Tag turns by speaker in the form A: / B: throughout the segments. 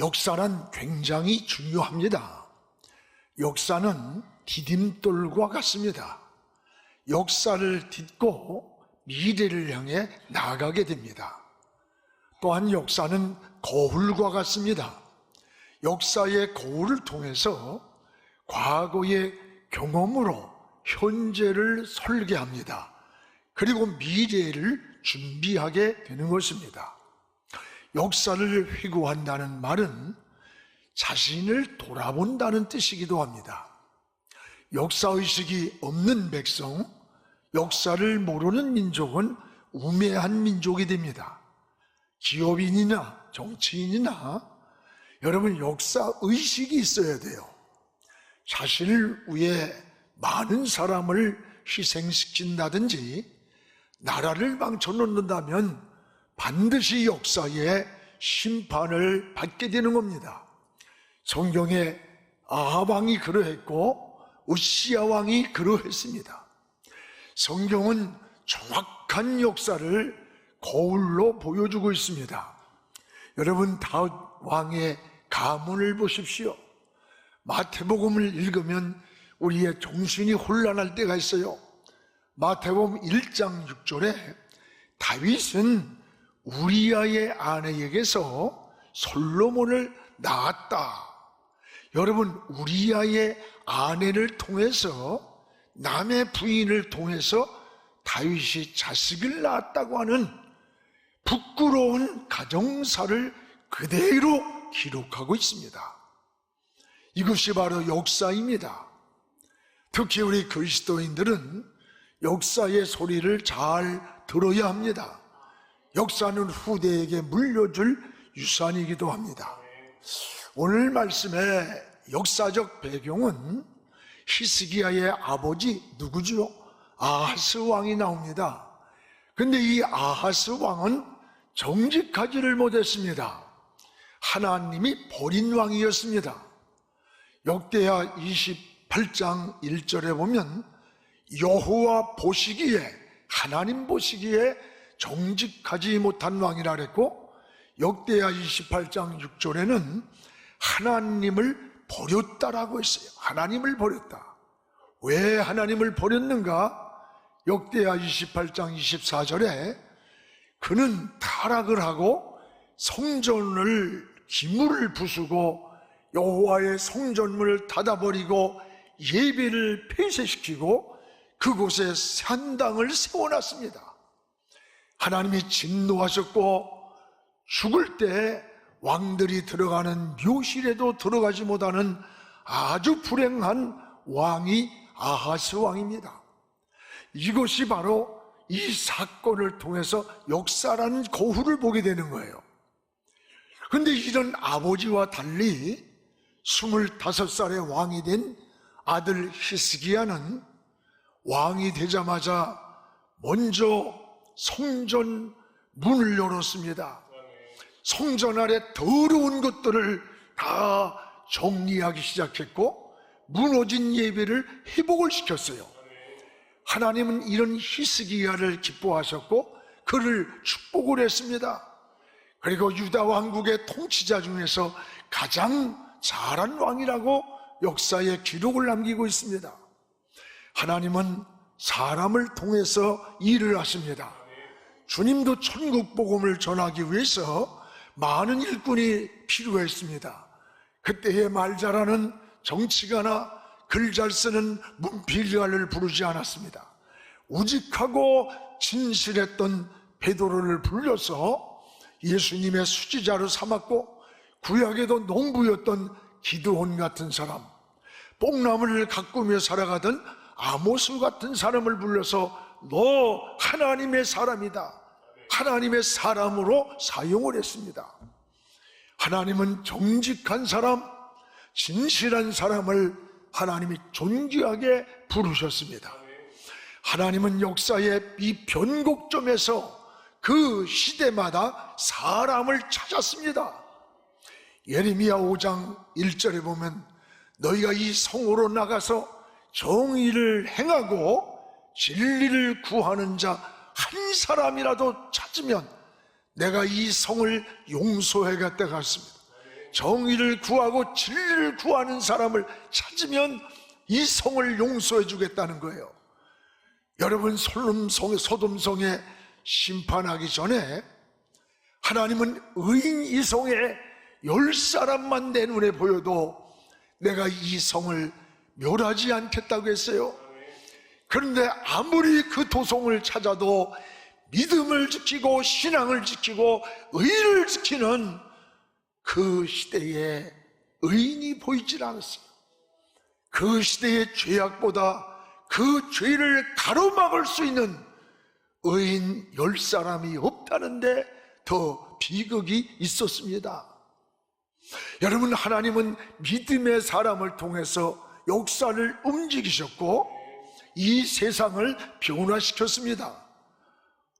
A: 역사는 굉장히 중요합니다. 역사는 디딤돌과 같습니다. 역사를 딛고 미래를 향해 나아가게 됩니다. 또한 역사는 거울과 같습니다. 역사의 거울을 통해서 과거의 경험으로 현재를 설계합니다. 그리고 미래를 준비하게 되는 것입니다. 역사를 회고한다는 말은 자신을 돌아본다는 뜻이기도 합니다. 역사의식이 없는 백성, 역사를 모르는 민족은 우매한 민족이 됩니다. 기업인이나 정치인이나 여러분 역사의식이 있어야 돼요. 자신을 위해 많은 사람을 희생시킨다든지 나라를 망쳐놓는다면 반드시 역사의 심판을 받게 되는 겁니다. 성경에 아합 왕이 그러했고 우시야 왕이 그러했습니다. 성경은 정확한 역사를 거울로 보여주고 있습니다. 여러분 다윗 왕의 가문을 보십시오. 마태복음을 읽으면 우리의 정신이 혼란할 때가 있어요. 마태복음 1장 6절에 다윗은 우리아의 아내에게서 솔로몬을 낳았다. 여러분 우리아의 아내를 통해서 남의 부인을 통해서 다윗이 자식을 낳았다고 하는 부끄러운 가정사를 그대로 기록하고 있습니다. 이것이 바로 역사입니다. 특히 우리 그리스도인들은 역사의 소리를 잘 들어야 합니다. 역사는 후대에게 물려줄 유산이기도 합니다. 오늘 말씀의 역사적 배경은 히스기야의 아버지 누구죠? 아하스 왕이 나옵니다. 근데 이 아하스 왕은 정직하지를 못했습니다. 하나님이 버린 왕이었습니다. 역대하 28장 1절에 보면 여호와 보시기에, 하나님 보시기에 정직하지 못한 왕이라 그랬고, 역대하 28장 6절에는 하나님을 버렸다라고 했어요. 하나님을 버렸다. 왜 하나님을 버렸는가? 역대하 28장 24절에 그는 타락을 하고 성전을 기물을 부수고 여호와의 성전문을 닫아버리고 예배를 폐쇄시키고 그곳에 산당을 세워놨습니다. 하나님이 진노하셨고 죽을 때 왕들이 들어가는 묘실에도 들어가지 못하는 아주 불행한 왕이 아하스 왕입니다. 이것이 바로 이 사건을 통해서 역사라는 거울을 보게 되는 거예요. 그런데 이런 아버지와 달리 25살의 왕이 된 아들 히스기야는 왕이 되자마자 먼저 성전 문을 열었습니다. 성전 아래 더러운 것들을 다 정리하기 시작했고 무너진 예배를 회복을 시켰어요. 하나님은 이런 히스기야를 기뻐하셨고 그를 축복을 했습니다. 그리고 유다 왕국의 통치자 중에서 가장 잘한 왕이라고 역사에 기록을 남기고 있습니다. 하나님은 사람을 통해서 일을 하십니다. 주님도 천국 복음을 전하기 위해서 많은 일꾼이 필요했습니다. 그때의 말 잘하는 정치가나 글 잘 쓰는 문필가를 부르지 않았습니다. 우직하고 진실했던 베드로를 불러서 예수님의 수지자로 삼았고, 구약에도 농부였던 기드온 같은 사람, 뽕나무를 가꾸며 살아가던 아모스 같은 사람을 불러서 너 하나님의 사람이다, 하나님의 사람으로 사용을 했습니다. 하나님은 정직한 사람, 진실한 사람을 하나님이 존귀하게 부르셨습니다. 하나님은 역사의 이 변곡점에서 그 시대마다 사람을 찾았습니다. 예레미야 5장 1절에 보면 너희가 이 성으로 나가서 정의를 행하고 진리를 구하는 자 한 사람이라도 찾으면 내가 이 성을 용서하겠다고 했습니다. 정의를 구하고 진리를 구하는 사람을 찾으면 이 성을 용서해 주겠다는 거예요. 여러분, 소돔성에 심판하기 전에 하나님은 의인 이 성에 10사람만 내 눈에 보여도 내가 이 성을 멸하지 않겠다고 했어요. 그런데 아무리 그 도성을 찾아도 믿음을 지키고 신앙을 지키고 의를 지키는 그 시대에 의인이 보이질 않았어요. 그 시대의 죄악보다 그 죄를 가로막을 수 있는 의인 10사람이 없다는데 더 비극이 있었습니다. 여러분, 하나님은 믿음의 사람을 통해서 역사를 움직이셨고 이 세상을 변화시켰습니다.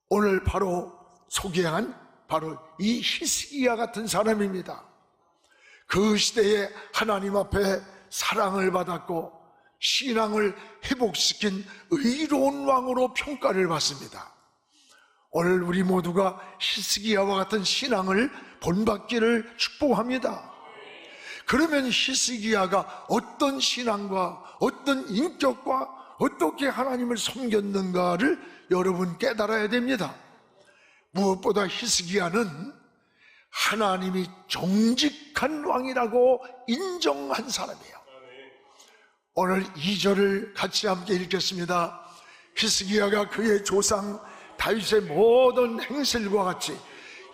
A: 오늘 바로 소개한 바로 이 히스기야 같은 사람입니다. 그 시대에 하나님 앞에 사랑을 받았고 신앙을 회복시킨 의로운 왕으로 평가를 받습니다. 오늘 우리 모두가 히스기야와 같은 신앙을 본받기를 축복합니다. 그러면 히스기야가 어떤 신앙과 어떤 인격과 어떻게 하나님을 섬겼는가를 여러분 깨달아야 됩니다. 무엇보다 히스기야는 하나님이 정직한 왕이라고 인정한 사람이에요. 오늘 2절을 같이 함께 읽겠습니다. 히스기야가 그의 조상 다윗의 모든 행실과 같이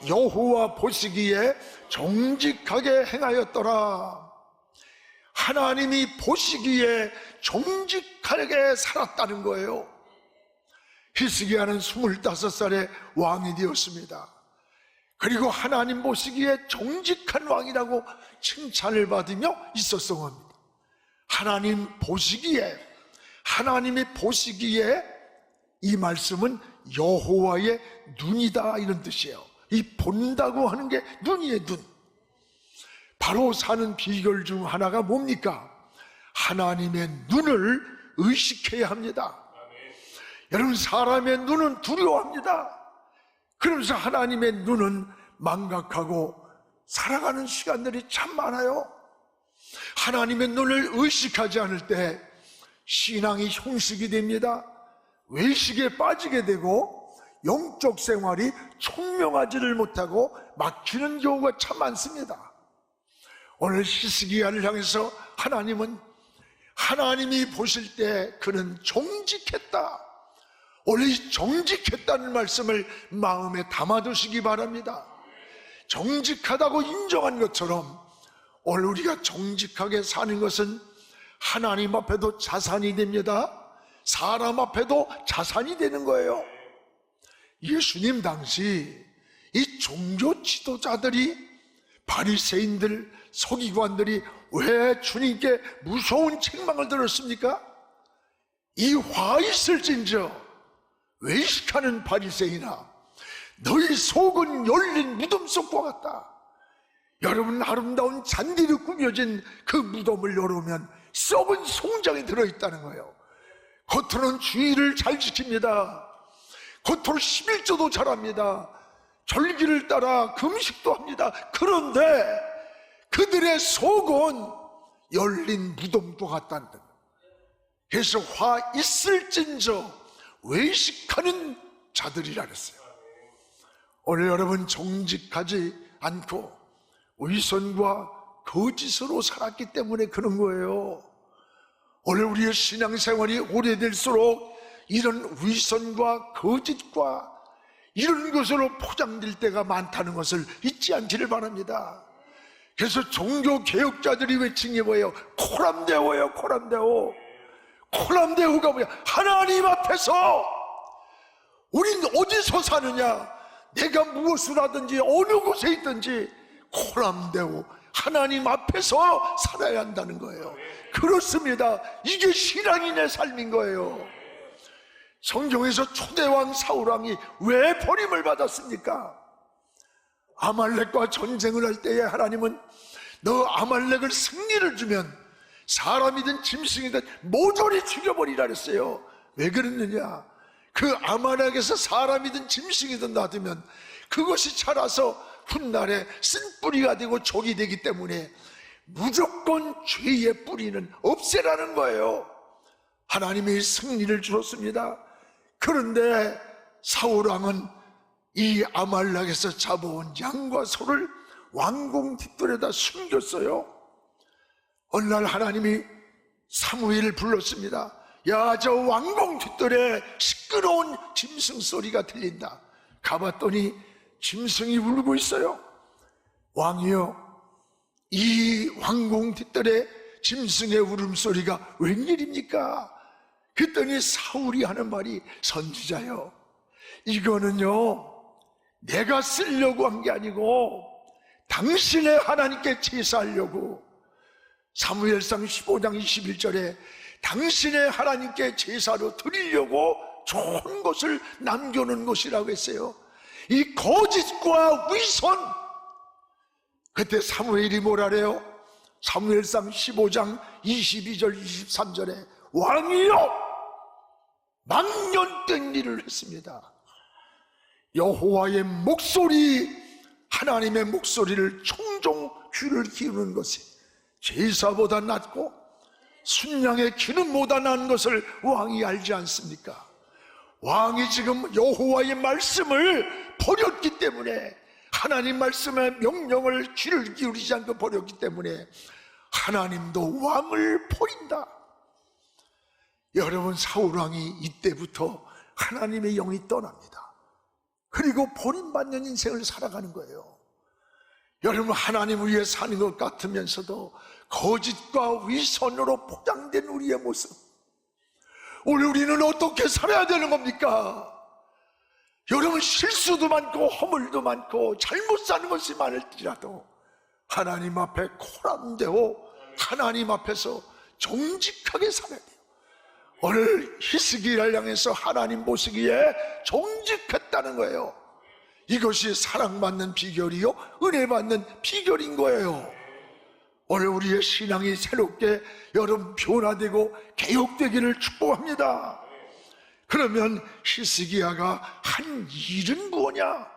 A: 여호와 보시기에 정직하게 행하였더라. 하나님이 보시기에 정직하게 살았다는 거예요. 히스기야는 25살에 왕이 되었습니다. 그리고 하나님 보시기에 정직한 왕이라고 칭찬을 받으며 있었던 겁니다. 하나님이 보시기에 이 말씀은 여호와의 눈이다 이런 뜻이에요. 이 본다고 하는 게 눈이에요. 눈. 바로 사는 비결 중 하나가 뭡니까? 하나님의 눈을 의식해야 합니다. 여러분, 사람의 눈은 두려워합니다. 그러면서 하나님의 눈은 망각하고 살아가는 시간들이 참 많아요. 하나님의 눈을 의식하지 않을 때 신앙이 형식이 됩니다. 외식에 빠지게 되고 영적 생활이 총명하지를 못하고 막히는 경우가 참 많습니다. 오늘 히스기야를 향해서 하나님이 보실 때 그는 정직했다. 오늘 이 정직했다는 말씀을 마음에 담아두시기 바랍니다. 정직하다고 인정한 것처럼 오늘 우리가 정직하게 사는 것은 하나님 앞에도 자산이 됩니다. 사람 앞에도 자산이 되는 거예요. 예수님 당시 이 종교 지도자들이, 바리새인들, 서기관들이 왜 주님께 무서운 책망을 들었습니까? 이 화 있을진저 외식하는 바리새인아, 너희 속은 열린 무덤 속과 같다. 여러분, 아름다운 잔디로 꾸며진 그 무덤을 열어보면 썩은 송장이 들어있다는 거예요. 겉으로는 주의를 잘 지킵니다. 겉으로 11조도 잘합니다. 절기를 따라 금식도 합니다. 그런데 그들의 속은 열린 무덤과 같다는 거예요. 그래서 화 있을진저 외식하는 자들이라 그랬어요. 오늘 여러분, 정직하지 않고 위선과 거짓으로 살았기 때문에 그런 거예요. 오늘 우리의 신앙생활이 오래될수록 이런 위선과 거짓과 이런 것으로 포장될 때가 많다는 것을 잊지 않기를 바랍니다. 그래서 종교개혁자들이 외친 게 뭐예요? 코람데오예요. 코람데오. 코람데오가 뭐야? 하나님 앞에서 우린 어디서 사느냐, 내가 무엇을 하든지 어느 곳에 있든지 코람데오, 하나님 앞에서 살아야 한다는 거예요. 그렇습니다. 이게 신앙인의 삶인 거예요. 성경에서 초대왕 사울왕이 왜 버림을 받았습니까? 아말렉과 전쟁을 할 때에 하나님은 너 아말렉을 승리를 주면 사람이든 짐승이든 모조리 죽여버리라 그랬어요. 왜 그랬느냐? 그 아말렉에서 사람이든 짐승이든 놔두면 그것이 자라서 훗날에 쓴뿌리가 되고 족이 되기 때문에 무조건 죄의 뿌리는 없애라는 거예요. 하나님이 승리를 주었습니다. 그런데 사울왕은 이 아말렉에서 잡아온 양과 소를 왕궁 뒷뜰에다 숨겼어요. 어느 날 하나님이 사무엘을 불렀습니다. 야, 저 왕궁 뒷뜰에 시끄러운 짐승 소리가 들린다. 가봤더니 짐승이 울고 있어요. 왕이여, 이 왕궁 뒷뜰에 짐승의 울음소리가 웬일입니까? 그랬더니 사울이 하는 말이, 선지자여, 이거는요 내가 쓰려고 한 게 아니고 당신의 하나님께 제사하려고, 사무엘상 15장 21절에 당신의 하나님께 제사로 드리려고 좋은 것을 남겨놓은 것이라고 했어요. 이 거짓과 위선. 그때 사무엘이 뭐라래요? 사무엘상 15장 22절 23절에 왕이여 망년된 일을 했습니다. 여호와의 목소리, 하나님의 목소리를 청종 귀를 기울이는 것이 제사보다 낫고 순양의 기름보다 나은 것을 왕이 알지 않습니까? 왕이 지금 여호와의 말씀을 버렸기 때문에, 하나님 말씀의 명령을 귀를 기울이지 않고 버렸기 때문에 하나님도 왕을 버린다. 여러분, 사울왕이 이때부터 하나님의 영이 떠납니다. 그리고 버림받는 인생을 살아가는 거예요. 여러분, 하나님을 위해 사는 것 같으면서도 거짓과 위선으로 포장된 우리의 모습, 오늘 우리는 어떻게 살아야 되는 겁니까? 여러분, 실수도 많고 허물도 많고 잘못 사는 것이 많을지라도 하나님 앞에 코람되어 하나님 앞에서 정직하게 살아야 돼요. 오늘 히스기야를 향해서 하나님 보시기에 정직했다는 거예요. 이것이 사랑받는 비결이요, 은혜 받는 비결인 거예요. 오늘 우리의 신앙이 새롭게 여러분 변화되고 개혁되기를 축복합니다. 그러면 히스기야가 한 일은 뭐냐?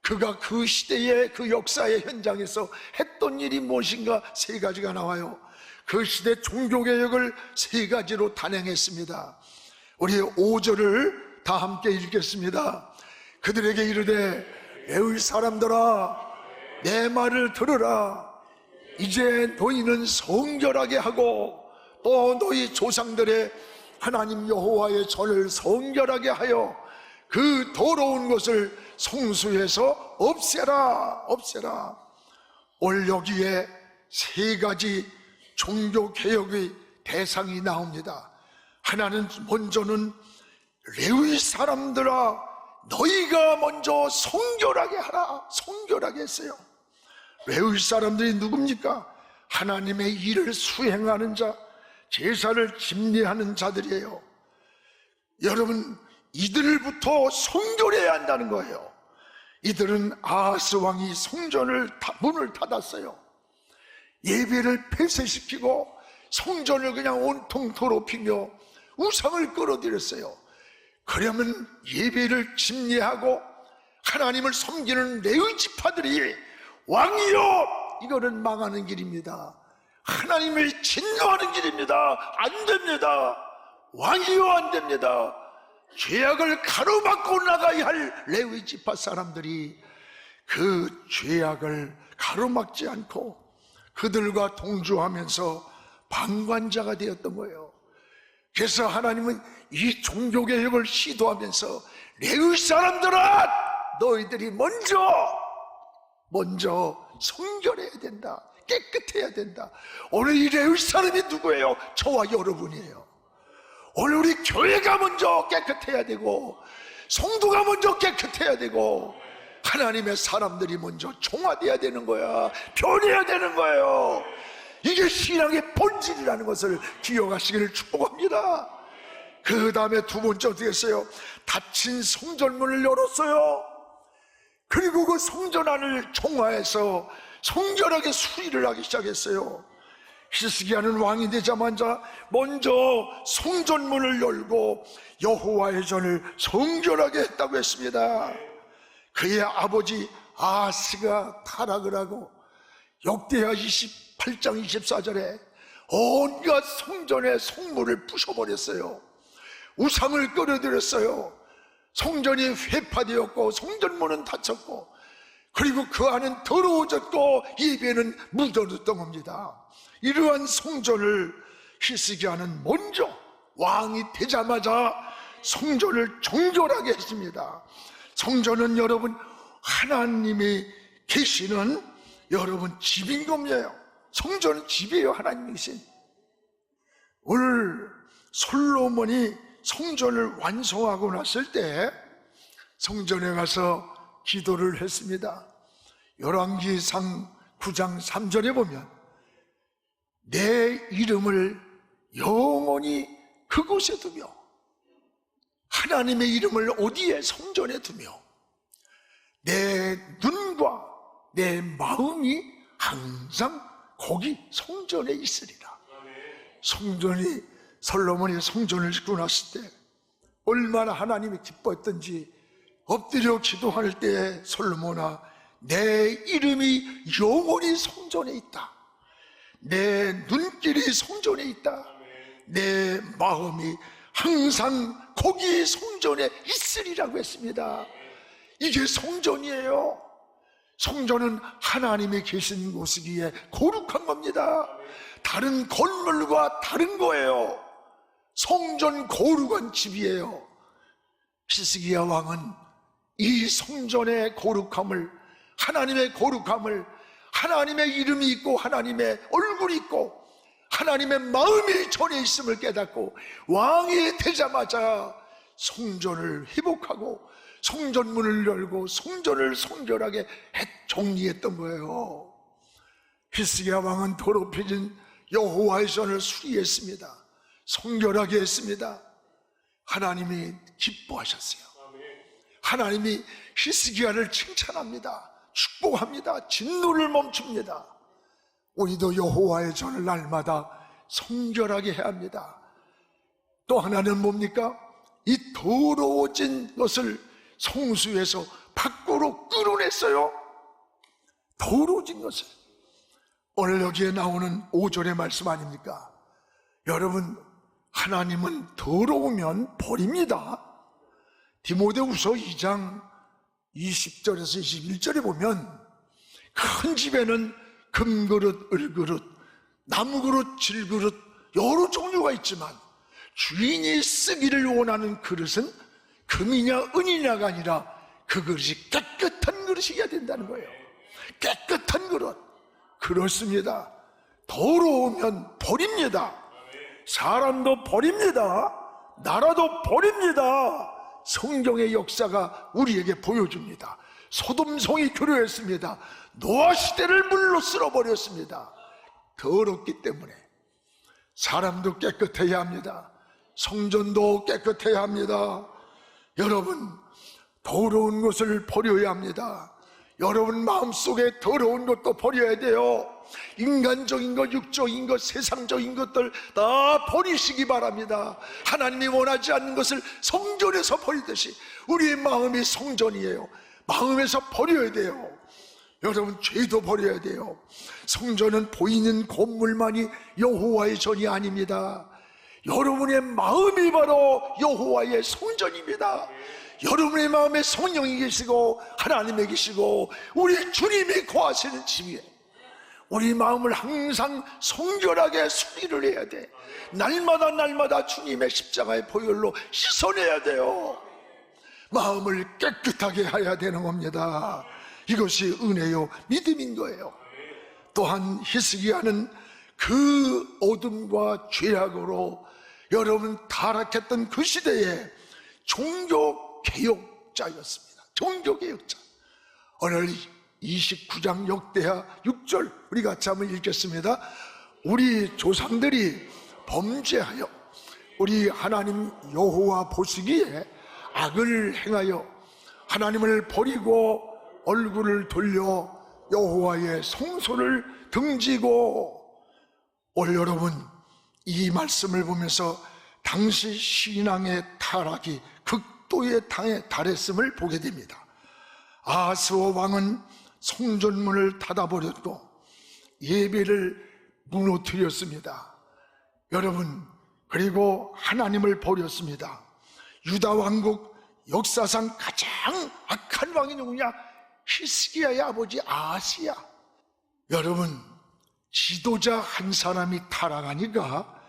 A: 그가 그 시대의 그 역사의 현장에서 했던 일이 무엇인가? 세 가지가 나와요. 그 시대 종교개혁을 세 가지로 단행했습니다. 우리 5절을 다 함께 읽겠습니다. 그들에게 이르되 레위 사람들아, 내 말을 들으라. 이제 너희는 성결하게 하고 또 너희 조상들의 하나님 여호와의 전을 성결하게 하여 그 더러운 것을 성수해서 없애라. 오늘 여기에 세 가지 종교개혁의 대상이 나옵니다. 하나는 먼저는 레위 사람들아, 너희가 먼저 성결하게 하라. 성결하게 했어요. 레위 사람들이 누굽니까? 하나님의 일을 수행하는 자, 제사를 집례하는 자들이에요. 여러분, 이들부터 성결해야 한다는 거예요. 이들은 아하스 왕이 성전을 문을 닫았어요. 예배를 폐쇄시키고 성전을 그냥 온통 더럽히며 우상을 끌어들였어요. 그러면 예배를 집례하고 하나님을 섬기는 레위 지파들이 왕이여, 이거는 망하는 길입니다. 하나님을 진노하는 길입니다. 안 됩니다. 왕이여, 안 됩니다. 죄악을 가로막고 나가야 할 레위 지파 사람들이 그 죄악을 가로막지 않고 그들과 동조하면서 방관자가 되었던 거예요. 그래서 하나님은 이 종교개혁을 시도하면서 레위 사람들아, 너희들이 먼저 성결해야 된다. 깨끗해야 된다. 오늘 이 레위 사람이 누구예요? 저와 여러분이에요. 오늘 우리 교회가 먼저 깨끗해야 되고, 성도가 먼저 깨끗해야 되고, 하나님의 사람들이 먼저 종화돼야 되는 거야. 변해야 되는 거예요. 이게 신앙의 본질이라는 것을 기억하시기를 축복합니다. 그 다음에 두 번째 어떻게 했어요? 닫힌 성전문을 열었어요. 그리고 그 성전 안을 종화해서 성결하게 수리를 하기 시작했어요. 히스기야는 왕이 되자마자 먼저 성전문을 열고 여호와의 전을 성결하게 했다고 했습니다. 그의 아버지 아스가 타락을 하고 역대하 28장 24절에 온갖 성전의 성물을 부숴버렸어요. 우상을 끌어들였어요. 성전이 회파되었고 성전문은 닫혔고, 그리고 그 안은 더러워졌고 예배는 묻어뒀던 겁니다. 이러한 성전을 히스기야는 먼저 왕이 되자마자 성전을 정결하게 했습니다. 성전은 여러분 하나님이 계시는 여러분 집인 겁니다. 성전은 집이에요. 하나님이 계신. 오늘 솔로몬이 성전을 완성하고 났을 때 성전에 가서 기도를 했습니다. 열왕기상 9장 3절에 보면 내 이름을 영원히 그곳에 두며, 하나님의 이름을 어디에? 성전에 두며 내 눈과 내 마음이 항상 거기 성전에 있으리라. 성전이, 솔로몬이 성전을 짓고 났을 때 얼마나 하나님이 기뻐했던지, 엎드려 기도할 때 솔로몬아, 내 이름이 영원히 성전에 있다, 내 눈길이 성전에 있다, 내 마음이 항상 거기 성전에 있으리라고 했습니다. 이게 성전이에요. 성전은 하나님이 계신 곳이기에 거룩한 겁니다. 다른 건물과 다른 거예요. 성전 거룩한 집이에요. 히스기야 왕은 이 성전의 거룩함을, 하나님의 거룩함을, 하나님의 이름이 있고 하나님의 얼굴이 있고 하나님의 마음이 전에 있음을 깨닫고 왕이 되자마자 성전을 회복하고 성전문을 열고 성전을 성결하게 정리했던 거예요. 히스기야 왕은 더럽혀진 여호와의 전을 수리했습니다. 성결하게 했습니다. 하나님이 기뻐하셨어요. 하나님이 히스기야를 칭찬합니다. 축복합니다. 진노를 멈춥니다. 우리도 여호와의 전을 날마다 성결하게 해야 합니다. 또 하나는 뭡니까? 이 더러워진 것을 성수에서 밖으로 끌어냈어요. 더러워진 것을. 오늘 여기에 나오는 5절의 말씀 아닙니까? 여러분, 하나님은 더러우면 버립니다. 디모데후서 2장 20절에서 21절에 보면 큰 집에는 금그릇, 을그릇, 나무그릇, 질그릇 여러 종류가 있지만 주인이 쓰기를 원하는 그릇은 금이냐 은이냐가 아니라 그 그릇이 깨끗한 그릇이어야 된다는 거예요. 깨끗한 그릇. 그렇습니다. 더러우면 버립니다. 사람도 버립니다. 나라도 버립니다. 성경의 역사가 우리에게 보여줍니다. 소돔성이 그러했습니다. 노아 시대를 물로 쓸어버렸습니다. 더럽기 때문에. 사람도 깨끗해야 합니다. 성전도 깨끗해야 합니다. 여러분, 더러운 것을 버려야 합니다. 여러분 마음속에 더러운 것도 버려야 돼요. 인간적인 것, 육적인 것, 세상적인 것들 다 버리시기 바랍니다. 하나님이 원하지 않는 것을 성전에서 버리듯이 우리의 마음이 성전이에요. 마음에서 버려야 돼요. 여러분, 죄도 버려야 돼요. 성전은 보이는 건물만이 여호와의 전이 아닙니다. 여러분의 마음이 바로 여호와의 성전입니다. 여러분의 마음에 성령이 계시고 하나님이 계시고 우리 주님이 거하시는 집이에요. 우리 마음을 항상 성결하게 수리를 해야 돼. 날마다 주님의 십자가의 보혈로 씻어내야 돼요. 마음을 깨끗하게 해야 되는 겁니다. 이것이 은혜요 믿음인 거예요. 또한 히스기야는 그 어둠과 죄악으로 여러분 타락했던 그 시대에 종교개혁자였습니다. 종교개혁자. 오늘 29장 역대하 6절 우리 같이 한번 읽겠습니다. 우리 조상들이 범죄하여 우리 하나님 여호와 보시기에 악을 행하여 하나님을 버리고 얼굴을 돌려 여호와의 성소를 등지고, 오늘 여러분 이 말씀을 보면서 당시 신앙의 타락이 극도의 당에 달했음을 보게 됩니다. 아하스 왕은 성전문을 닫아버렸고 예배를 무너뜨렸습니다. 여러분, 그리고 하나님을 버렸습니다. 유다 왕국 역사상 가장 악한 왕이 누구냐? 히스기야의 아버지 아하스야. 여러분, 지도자 한 사람이 타락하니까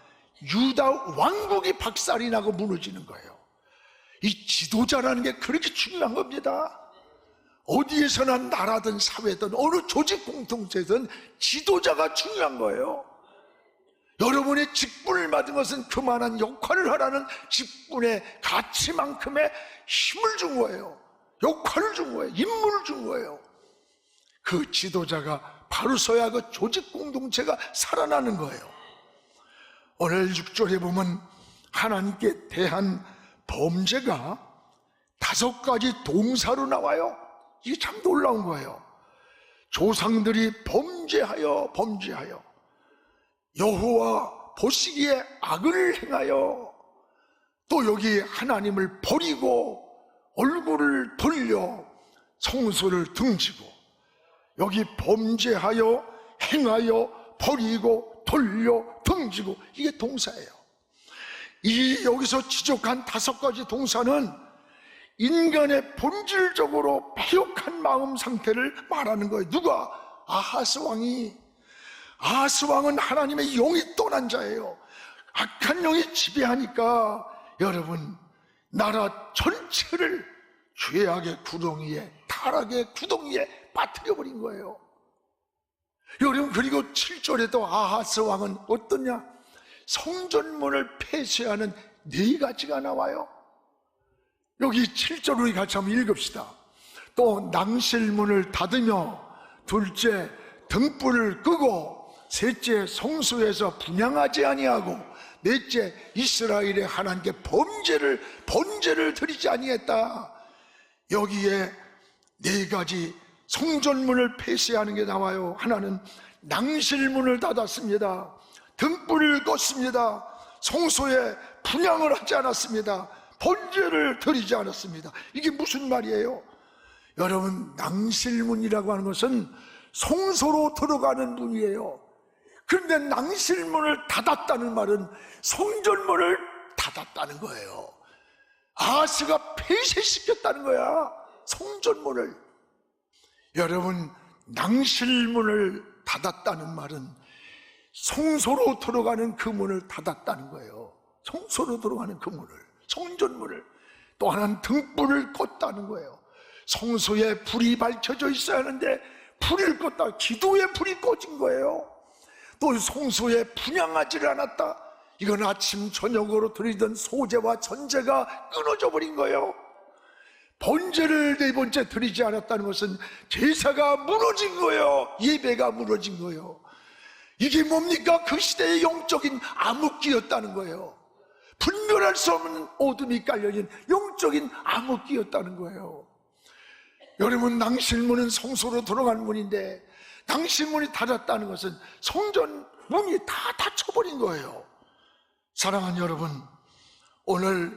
A: 유다 왕국이 박살이 나고 무너지는 거예요. 이 지도자라는 게 그렇게 중요한 겁니다. 어디에서나 나라든 사회든 어느 조직 공동체든 지도자가 중요한 거예요. 여러분의 직분을 받은 것은 그만한 역할을 하라는 직분의 가치만큼의 힘을 준 거예요. 역할을 준 거예요. 임무를 준 거예요. 그 지도자가 바로 서야 그 조직 공동체가 살아나는 거예요. 오늘 6절에 보면 하나님께 대한 범죄가 5가지 동사로 나와요. 이게 참 놀라운 거예요. 조상들이 범죄하여 여호와 보시기에 악을 행하여, 또 여기 하나님을 버리고 얼굴을 돌려 성소를 등지고, 여기 범죄하여 행하여 버리고 돌려 등지고, 이게 동사예요. 이 여기서 지적한 5가지 동사는 인간의 본질적으로 패역한 마음 상태를 말하는 거예요. 누가? 아하스 왕이. 아하스 왕은 하나님의 영이 떠난 자예요. 악한 영이 지배하니까 여러분, 나라 전체를 죄악의 구덩이에, 타락의 구덩이에 빠뜨려버린 거예요. 여러분, 그리고 7절에도 아하스 왕은 어떠냐? 성전문을 폐쇄하는 4가지가 나와요. 여기 7절 우리 같이 한번 읽읍시다. 또 낭실문을 닫으며, 둘째 등불을 끄고, 셋째 성소에서 분향하지 아니하고, 넷째 이스라엘의 하나님께 번제를 드리지 아니했다. 여기에 4가지 성전문을 폐쇄하는 게 나와요. 하나는 낭실문을 닫았습니다. 등불을 껐습니다. 성소에 분향을 하지 않았습니다. 번제를 드리지 않았습니다. 이게 무슨 말이에요? 여러분, 낭실문이라고 하는 것은 성소로 들어가는 문이에요. 그런데 낭실문을 닫았다는 말은 성전문을 닫았다는 거예요. 아하스가 폐쇄시켰다는 거야, 성전문을. 여러분, 낭실문을 닫았다는 말은 성소로 들어가는 그 문을 닫았다는 거예요. 성소로 들어가는 그 문을, 성전문을. 또 하나는 등불을 껐다는 거예요. 성소에 불이 밝혀져 있어야 하는데 불을 껐다, 기도에 불이 꺼진 거예요. 또 성소에 분향하지를 않았다. 이건 아침 저녁으로 드리던 소제와 전제가 끊어져 버린 거예요. 번제를 4번째 드리지 않았다는 것은 제사가 무너진 거예요. 예배가 무너진 거예요. 이게 뭡니까? 그 시대의 영적인 암흑기였다는 거예요. 분별할 수 없는 어둠이 깔려진 영적인 암흑기였다는 거예요. 여러분, 낭실문은 성소로 들어간 문인데 낭실문이 닫았다는 것은 성전 문이 다 닫혀버린 거예요. 사랑하는 여러분, 오늘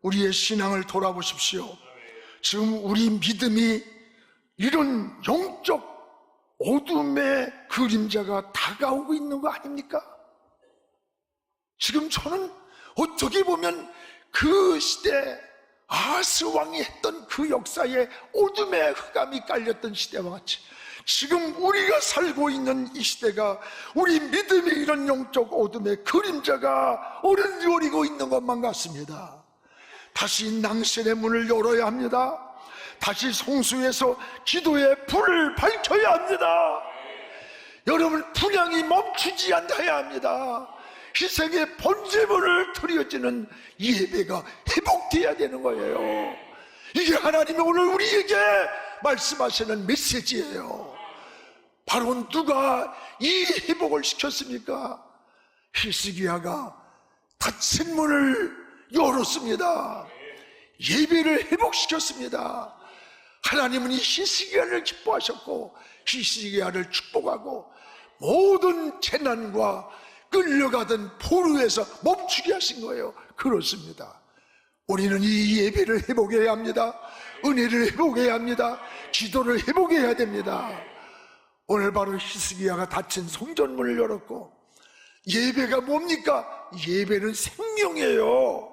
A: 우리의 신앙을 돌아보십시오. 지금 우리 믿음이 이런 영적 어둠의 그림자가 다가오고 있는 거 아닙니까? 지금 저는 어떻게 보면 그 시대 아하스 왕이 했던 그 역사에 어둠의 흑암이 깔렸던 시대와 같이 지금 우리가 살고 있는 이 시대가 우리 믿음의 이런 영적 어둠의 그림자가 어른거리고 있는 것만 같습니다. 다시 낭실의 문을 열어야 합니다. 다시 성수에서 기도의 불을 밝혀야 합니다. 여러분, 분향이 멈추지 않아야 합니다. 희생의 번제물을 드려지는 예배가 회복되어야 되는 거예요. 이게 하나님이 오늘 우리에게 말씀하시는 메시지예요. 바로 누가 이 회복을 시켰습니까? 히스기야가 닫힌 문을 열었습니다. 예배를 회복시켰습니다. 하나님은 이 히스기야를 기뻐하셨고 히스기야를 축복하고 모든 재난과 끌려가던 포로에서 멈추게 하신 거예요. 그렇습니다. 우리는 이 예배를 회복해야 합니다. 은혜를 회복해야 합니다. 기도를 회복해야 됩니다. 오늘 바로 히스기야가 닫힌 성전문을 열었고, 예배가 뭡니까? 예배는 생명이에요.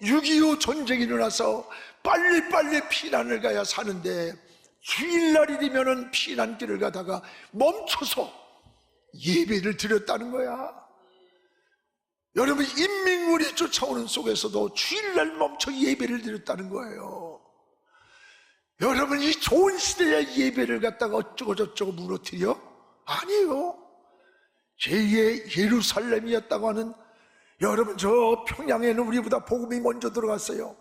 A: 6.25 전쟁이 일어나서 빨리빨리 피난을 가야 사는데, 주일날이 되면은 피난길을 가다가 멈춰서 예배를 드렸다는 거야. 여러분, 인민군이 쫓아오는 속에서도 주일날 멈춰 예배를 드렸다는 거예요. 여러분, 이 좋은 시대에 예배를 갖다가 어쩌고 저쩌고 무너뜨려? 아니에요. 제2의 예루살렘이었다고 하는, 여러분, 저 평양에는 우리보다 복음이 먼저 들어갔어요.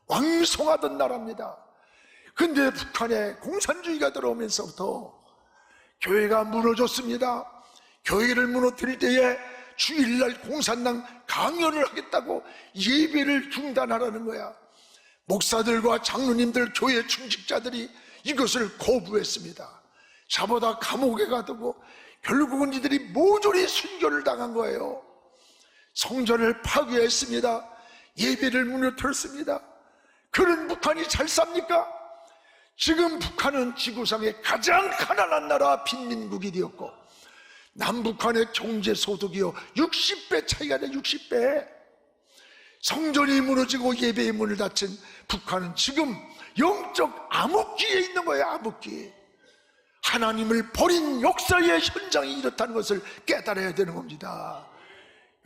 A: 왕성하던 나라입니다. 근데 북한에 공산주의가 들어오면서부터 교회가 무너졌습니다. 교회를 무너뜨릴 때에 주일날 공산당 강연을 하겠다고 예배를 중단하라는 거야. 목사들과 장로님들, 교회 충직자들이 이것을 거부했습니다. 잡아다 감옥에 가두고 결국은 이들이 모조리 순교를 당한 거예요. 성전을 파괴했습니다. 예배를 무너뜨렸습니다. 그런 북한이 잘 삽니까? 지금 북한은 지구상의 가장 가난한 나라 빈민국이 되었고, 남북한의 경제소득이요 60배 차이가 돼. 60배. 성전이 무너지고 예배의 문을 닫힌 북한은 지금 영적 암흑기에 있는 거예요. 암흑기. 하나님을 버린 역사의 현장이 이렇다는 것을 깨달아야 되는 겁니다.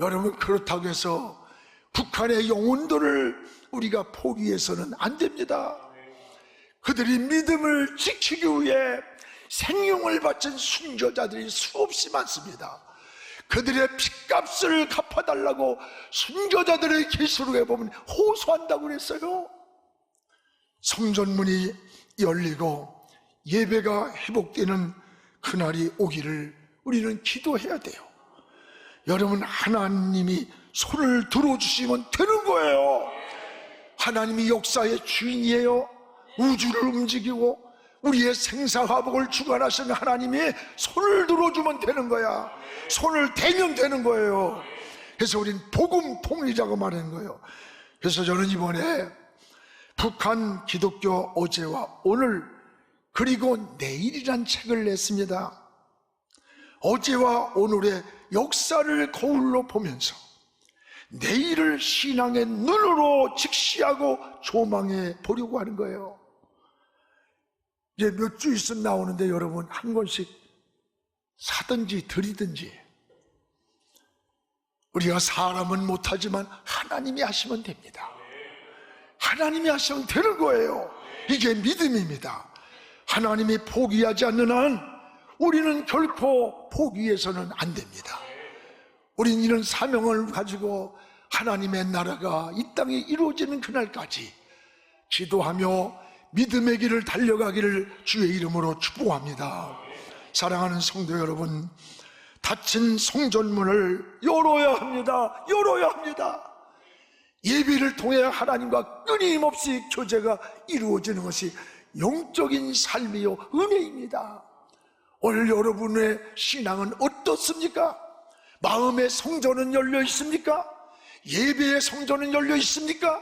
A: 여러분, 그렇다고 해서 북한의 영혼들을 우리가 포기해서는 안 됩니다. 그들이 믿음을 지키기 위해 생명을 바친 순교자들이 수없이 많습니다. 그들의 핏값을 갚아달라고 순교자들의 계시록에 보면 호소한다고 그랬어요. 성전문이 열리고 예배가 회복되는 그날이 오기를 우리는 기도해야 돼요. 여러분, 하나님이 손을 들어주시면 되는 거예요. 하나님이 역사의 주인이에요. 우주를 움직이고 우리의 생사화복을 주관하시는 하나님이 손을 들어주면 되는 거야. 손을 대면 되는 거예요. 그래서 우린 복음 통일자고 말하는 거예요. 그래서 저는 이번에 북한 기독교 어제와 오늘 그리고 내일이란 책을 냈습니다. 어제와 오늘의 역사를 거울로 보면서 내일을 신앙의 눈으로 직시하고 조망해 보려고 하는 거예요. 이제 몇 주 있으면 나오는데 여러분, 한 권씩 사든지 드리든지. 우리가 사람은 못하지만 하나님이 하시면 됩니다. 하나님이 하시면 되는 거예요. 이게 믿음입니다. 하나님이 포기하지 않는 한 우리는 결코 포기해서는 안 됩니다. 우리는 이런 사명을 가지고 하나님의 나라가 이 땅에 이루어지는 그날까지 기도하며 믿음의 길을 달려가기를 주의 이름으로 축복합니다. 사랑하는 성도 여러분, 닫힌 성전문을 열어야 합니다. 열어야 합니다. 예배를 통해 하나님과 끊임없이 교제가 이루어지는 것이 영적인 삶이요 은혜입니다. 오늘 여러분의 신앙은 어떻습니까? 마음의 성전은 열려 있습니까? 예배의 성전은 열려 있습니까?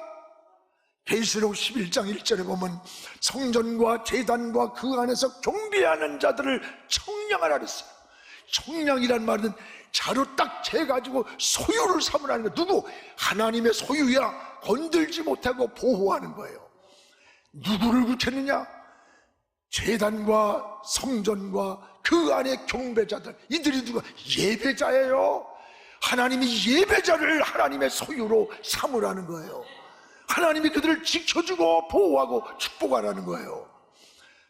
A: 계시록 11장 1절에 보면 성전과 제단과 그 안에서 경배하는 자들을 청량하라 그랬어요. 청량이란 말은 자로 딱 재가지고 소유를 삼으라는 거예요. 누구? 하나님의 소유야. 건들지 못하고 보호하는 거예요. 누구를 구쳤느냐? 제단과 성전과 그 안에 경배자들, 이들이 누가? 예배자예요. 하나님이 예배자를 하나님의 소유로 삼으라는 거예요. 하나님이 그들을 지켜주고 보호하고 축복하라는 거예요.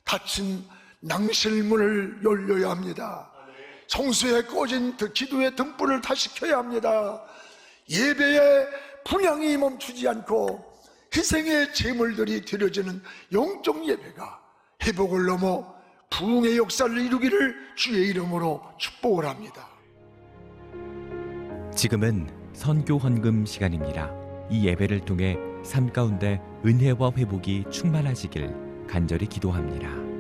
A: 닫힌 낭실문을 열려야 합니다. 성수에 꺼진 기도의 등불을 다시 켜야 합니다. 예배의 분향이 멈추지 않고 희생의 제물들이 드려지는 영적 예배가 회복을 넘어 부흥의 역사를 이루기를 주의 이름으로 축복을 합니다.
B: 지금은 선교 헌금 시간입니다. 이 예배를 통해 삶 가운데 은혜와 회복이 충만하시길 간절히 기도합니다.